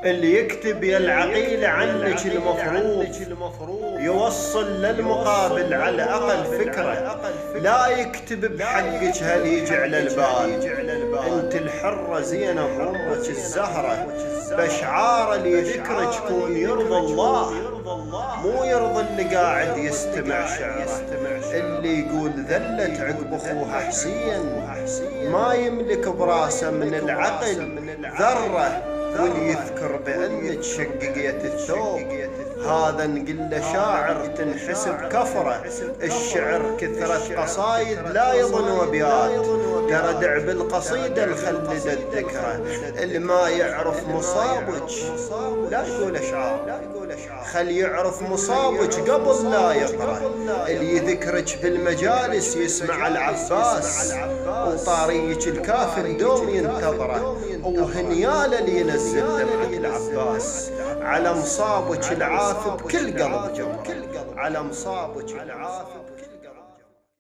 اللي يكتب يا العقيل عنك المفروض يوصل للمقابل على أقل فكرة، لا يكتب بحقك هل يجي على البال. انت الحرة زينب أمك الزهرة، بشعار اللي ذكرك كون يرضى الله، مو يرضى اللي قاعد يستمع شعره. اللي يقول ذلت عقب أخوها حسين ما يملك براسه من العقل ذرة، واللي يذكر بأنك شققيت الثوب هذا نقل له شاعر تنحسب كفرة. الشعر كثرة قصايد لا يظن وبيات، تردع بالقصيدة الخلد الذكرى. اللي ما يعرف مصابك لا يقول أشعار، خل يعرف مصابك قبل لا يقرأ. اللي يذكرك بالمجالس يسمع العباس، وطاريك الكافر دوم ينتظره، وهنيال اللي ينزل دمعة العباس. على مصابك العافب كل قلب جمره، على مصابك العافب